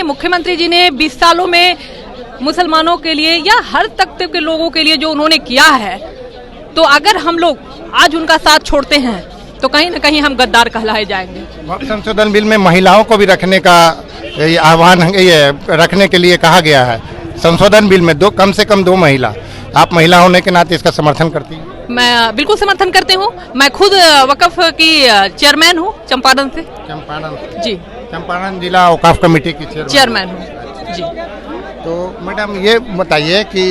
मुख्यमंत्री जी ने 20 सालों में मुसलमानों के लिए या हर तबके के लोगों के लिए जो उन्होंने किया है, तो अगर हम लोग आज उनका साथ छोड़ते हैं तो कहीं ना कहीं हम गद्दार कहलाए जाएंगे। संशोधन बिल में महिलाओं को भी रखने का आह्वान रखने के लिए कहा गया है। संशोधन बिल में कम से कम 2 महिला, आप महिला होने के नाते इसका समर्थन करती हैं? मैं बिल्कुल समर्थन करती हूँ। मैं खुद वक्फ की चेयरमैन हूँ चंपारण से। चंपारण जी, चंपारण जिला औकाफ कमेटी की चेयरमैन हूँ जी। तो मैडम ये बताइए कि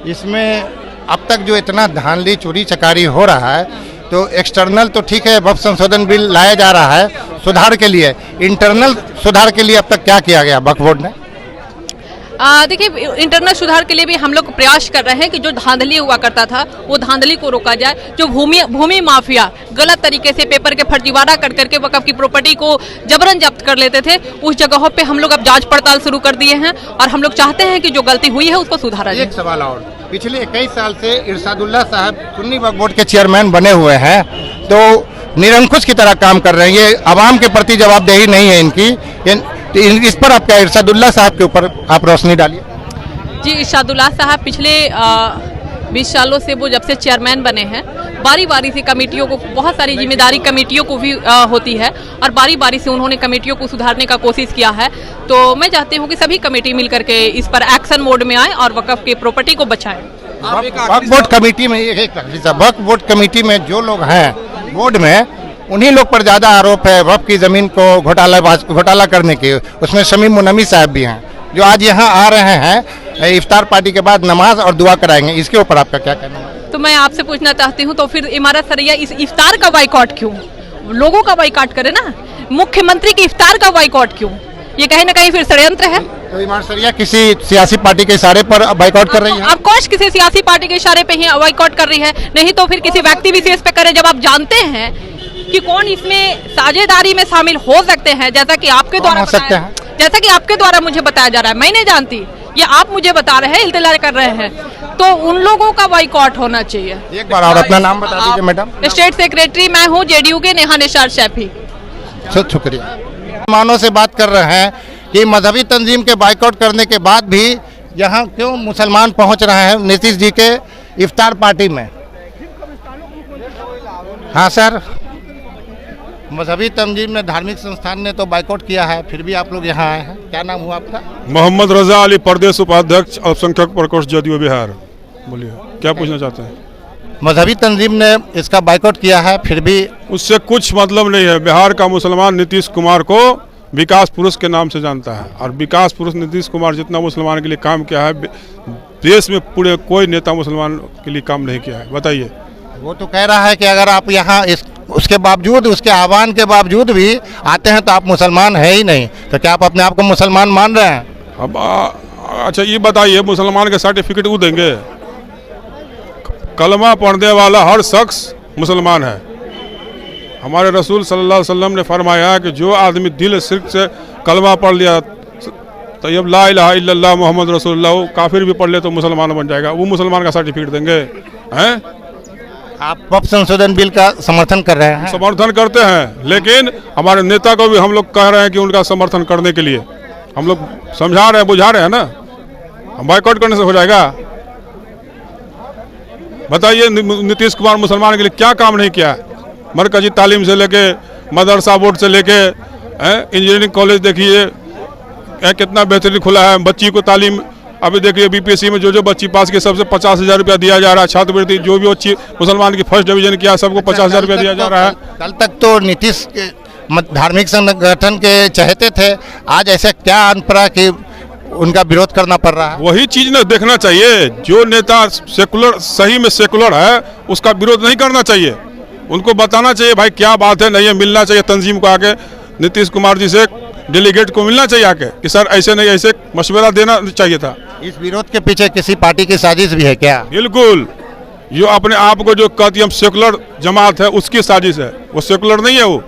इसमें अब तक जो इतना धांधली चोरी चकारी हो रहा है, तो एक्सटर्नल तो ठीक है, वक्फ संशोधन बिल लाया जा रहा है सुधार के लिए, इंटरनल सुधार के लिए अब तक क्या किया गया वक्फ बोर्ड ने? देखिए, इंटरनल सुधार के लिए भी हम लोग प्रयास कर रहे हैं कि जो धांधली हुआ करता था वो धांधली को रोका जाए। जो भूमि माफिया गलत तरीके से पेपर के फर्जीवाड़ा कर करके वक्फ की प्रॉपर्टी को जबरन जब्त कर लेते थे, उस जगहों पे हम लोग अब जांच पड़ताल शुरू कर दिए हैं और हम लोग चाहते हैं कि जो गलती हुई है उसको सुधारा जाए। एक सवाल और, पिछले 21 साल से इरशादुल्लाह साहब सुन्नी वक्फ बोर्ड के चेयरमैन बने हुए हैं, तो निरंकुश की तरह काम कर रहे हैं। ये आवाम के प्रति जवाबदेही नहीं है इनकी। इस पर आपका इरशादुल्लाह साहब के ऊपर आप रोशनी डालिए। जी, इरशादुल्लाह साहब पिछले 20 सालों से वो जब से चेयरमैन बने हैं, बारी बारी से कमेटियों को, बहुत सारी जिम्मेदारी कमेटियों को भी होती है और बारी बारी से उन्होंने कमेटियों को सुधारने का कोशिश किया है। तो मैं चाहती हूँ कि सभी कमेटी मिलकर के इस पर एक्शन मोड में आए और वक्फ की प्रॉपर्टी को बचाएं। वक्फ बोर्ड कमेटी में वक्फ बोर्ड कमेटी में जो लोग हैं बोर्ड में, उन्हीं लोग पर ज्यादा आरोप है वक्फ की जमीन को घोटाला करने के। उसमें शमीम मुनम्मी साहब भी हैं, जो आज यहाँ आ रहे हैं इफ्तार पार्टी के बाद नमाज और दुआ कराएंगे। इसके ऊपर आपका क्या कहना है? तो मैं आपसे पूछना चाहती हूँ, तो फिर इमारत सरिया इस इफ्तार का बाइकआउट क्यों? लोगों का बाइकआउट करे ना, मुख्यमंत्री के इफ्तार का बाइकआउट क्यों? ये कहीं ना कहीं फिर षड्यंत्र है। तो इमारत सरिया किसी सियासी पार्टी के इशारे पर बाइकआउट कर रही है? ऑफ कोर्स किसी सियासी पार्टी के इशारे पे ही बाइकआउट कर रही है, नहीं तो फिर किसी व्यक्ति विशेष पे करे। जब आप जानते हैं कि कौन इसमें साझेदारी में शामिल हो सकते हैं, जैसा कि आपके द्वारा मुझे बताया जा रहा है, मैं नहीं जानती, ये आप मुझे बता रहे हैं, इल्तिजा कर रहे हैं, तो उन लोगों का बाइकआउट होना चाहिए। एक बार और अपना नाम बता दीजिए मैडम। स्टेट सेक्रेटरी मैं हूँ जेडीयू के, नेहा निसार शैफी। शुक्रिया। मानों से बात कर रहे हैं कि मजहबी तंजीम के बाइकआउट करने के बाद भी यहाँ क्यों मुसलमान पहुँच रहे हैं नीतीश जी के इफ्तार पार्टी में। हाँ सर, मजहबी तंजीम ने, धार्मिक संस्थान ने तो बाइकआउट किया है, फिर भी आप लोग यहाँ आए हैं। क्या नाम हुआ आपका? मोहम्मद रजा अली, प्रदेश उपाध्यक्ष अल्पसंख्यक प्रकोष्ठ जदयू बिहार। बोलिए, क्या पूछना चाहते हैं? मजहबी तंजीम ने इसका बाइकआउट किया है, फिर भी उससे कुछ मतलब नहीं है। बिहार का मुसलमान नीतीश कुमार को विकास पुरुष के नाम से जानता है, और विकास पुरुष नीतीश कुमार जितना मुसलमान के लिए काम किया है, देश में पूरे कोई नेता मुसलमान के लिए काम नहीं किया है। बताइए। वो तो कह रहा है कि अगर आप यहाँ उसके बावजूद, उसके आह्वान के बावजूद भी आते हैं तो आप मुसलमान है ही नहीं। तो क्या आप अपने आप को मुसलमान मान रहे हैं? अब अच्छा ये बताइए, मुसलमान के सर्टिफिकेट वो देंगे? कलमा पढ़ने वाला हर शख्स मुसलमान है। हमारे रसूल सल्लल्लाहु अलैहि वसल्लम ने फरमाया कि जो आदमी दिल शिर्क से कलमा पढ़ लिया, तैयब ला इलाहा इल्लल्लाह मोहम्मद रसूलुल्लाह, काफिर भी पढ़ ले तो मुसलमान बन जाएगा। वो मुसलमान का सर्टिफिकेट देंगे? हैं? आप वक्फ संशोधन बिल का समर्थन कर रहे हैं? समर्थन करते हैं, लेकिन हमारे नेता को भी हम लोग कह रहे हैं कि उनका समर्थन करने के लिए हम लोग समझा रहे हैं, बुझा रहे हैं ना। हम बाइकआउट करने से हो जाएगा? बताइए, नीतीश कुमार मुसलमान के लिए क्या काम नहीं किया? मरकजी तालीम से लेके, मदरसा बोर्ड से लेके, इंजीनियरिंग कॉलेज देखिए कितना बेहतरीन खुला है। बच्ची को तालीम, अभी देखिए बीपीएससी में जो बच्ची पास की सबसे 50,000 रुपया दिया जा रहा है। छात्रवृत्ति जो भी बच्ची मुसलमान की फर्स्ट डिवीजन किया सबको 50,000 रुपया दिया जा रहा है। कल तक तो नीतीश के धार्मिक संगठन के चहेते थे, आज ऐसे क्या अनपरा कि उनका विरोध करना पड़ रहा है? वही चीज न देखना चाहिए। जो नेता सेकुलर, सही में सेकुलर है, उसका विरोध नहीं करना चाहिए। उनको बताना चाहिए भाई क्या बात है, नहीं है, मिलना चाहिए तंजीम को आके, नीतीश कुमार जी से डेलीगेट को मिलना चाहिए आके कि सर ऐसे नहीं, ऐसे मशवरा देना चाहिए था। इस विरोध के पीछे किसी पार्टी की साजिश भी है क्या? बिल्कुल, जो अपने आप को जो कहती है हम सेकुलर जमात है, उसकी साजिश है। वो सेकुलर नहीं है, वो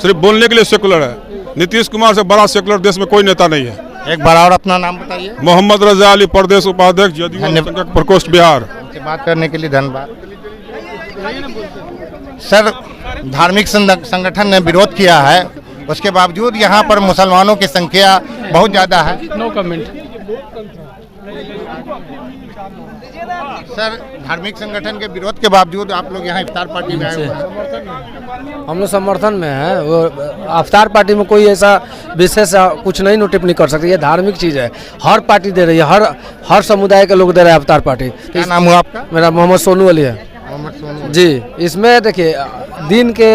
सिर्फ बोलने के लिए सेकुलर है। नीतीश कुमार से बड़ा सेकुलर देश में कोई नेता नहीं है। एक बार और अपना नाम बताइए। मोहम्मद रजा अली, प्रदेश उपाध्यक्ष जदयू प्रकोष्ठ बिहार। बात करने के लिए धन्यवाद। सर, धार्मिक संगठन ने विरोध किया है उसके बावजूद यहाँ पर मुसलमानों की संख्या बहुत ज़्यादा है। No comment. सर, धार्मिक संगठन के विरोध के बावजूद आप लोग यहाँ इफ्तार पार्टी में आए हुए हैं। हम लोग समर्थन में हैं। वो अफ्तार पार्टी में कोई ऐसा विशेष कुछ नहीं टिप्पणी कर सकते। ये धार्मिक चीज़ है, हर पार्टी दे रही है, हर समुदाय के लोग दे रहे हैं अफ्तार पार्टी। क्या नाम हुआ आपका? मेरा मोहम्मद सोनू अली है मोहम्मद सोनू जी। इसमें देखिए दिन के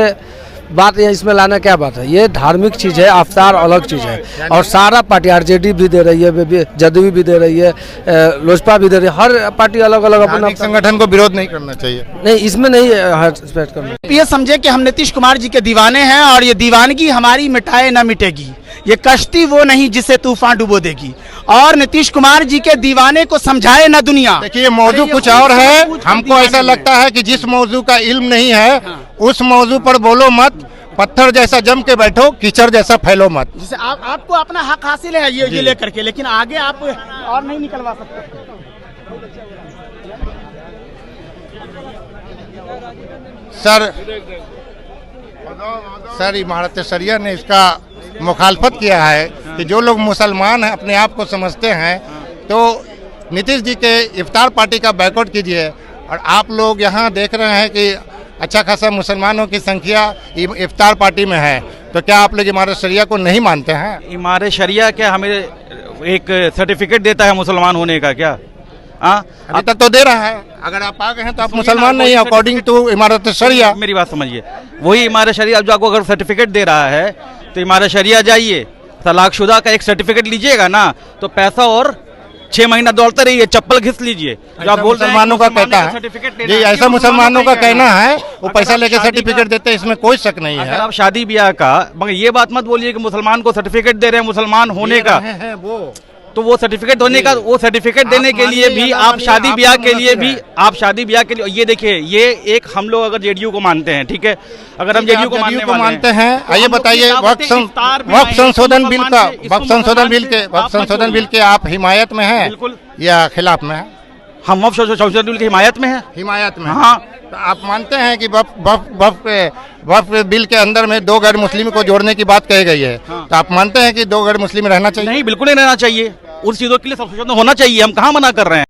बात है, इसमें लाना क्या बात है, ये धार्मिक चीज़ है, अफ्तार अलग चीज़ है। और सारा पार्टी आरजेडी भी दे रही है, जदयू भी दे रही है, लोजपा भी दे रही है, हर पार्टी अलग अलग अपना धार्मिक संगठन को विरोध नहीं करना चाहिए। नहीं, इसमें नहीं स्पेक्ट करना। ये समझे कि हम नीतीश कुमार जी के दीवाने हैं और ये दीवानगी हमारी मिटाए न मिटेगी। ये कश्ती वो नहीं जिसे तूफान डुबो देगी, और नीतीश कुमार जी के दीवाने को समझाए न दुनिया। देखिए, मौजू कुछ और है। हमको ऐसा लगता है कि जिस मौजू का इल्म नहीं है उस मौजू पर बोलो मत, पत्थर जैसा जम के बैठो, कीचड़ जैसा फैलो मत। जिसे आपको अपना हक हासिल है ये लेकर के, लेकिन आगे आप और नहीं निकलवा सकते। सर इमारत शरिया ने इसका मुखालफत किया है कि जो लोग मुसलमान हैं, अपने आप को समझते हैं, तो नीतीश जी के इफ्तार पार्टी का बायकॉट कीजिए। और आप लोग यहाँ देख रहे हैं कि अच्छा खासा मुसलमानों की संख्या इफ्तार पार्टी में है, तो क्या आप लोग इमारत शरिया को नहीं मानते हैं? इमारत शरिया क्या हमें एक सर्टिफिकेट देता है मुसलमान होने का क्या? अभी तक तो दे रहा है। अगर आप आ गए हैं तो आप मुसलमान नहीं है अकॉर्डिंग टू इमारत शरिया। मेरी बात समझिए, वही इमारत शरिया जो आपको अगर सर्टिफिकेट दे रहा है तो इमारत शरिया जाइए, तलाकशुदा का एक सर्टिफिकेट लीजिएगा ना, तो पैसा और 6 महीना दौड़ते रहिए, चप्पल घिस लीजिए। जो आप बोल रहे हैं मुसलमानों का कहता है जी, ऐसा मुसलमानों का कहना है, वो पैसा लेके सर्टिफिकेट देते हैं, इसमें कोई शक नहीं अगर है। आप शादी ब्याह का, मगर ये बात मत बोलिए कि मुसलमान को सर्टिफिकेट दे रहे हैं मुसलमान होने का, है वो तो वो सर्टिफिकेट होने का, वो सर्टिफिकेट देने के लिए भी आप शादी ब्याह के लिए भी, आप शादी ब्याह के लिए, ये देखिए, ये एक हम लोग अगर जेडीयू को मानते हैं, ठीक है, अगर हम जेडीयू को मानते हैं, आइए बताइए, वक्फ संशोधन बिल के आप हिमायत में हैं या खिलाफ में हैं? हम वक्फ संशोधन बिल की हिमायत में हैं। हिमायत में। हाँ, तो आप मानते हैं कि वक्फ बिल के अंदर में 2 गैर मुस्लिम को जोड़ने की बात कही गई है, तो आप मानते हैं कि 2 गैर मुस्लिम रहना चाहिए? नहीं, बिल्कुल नहीं रहना चाहिए। उन चीजों के लिए संशोधन होना चाहिए, हम कहाँ मना कर रहे हैं।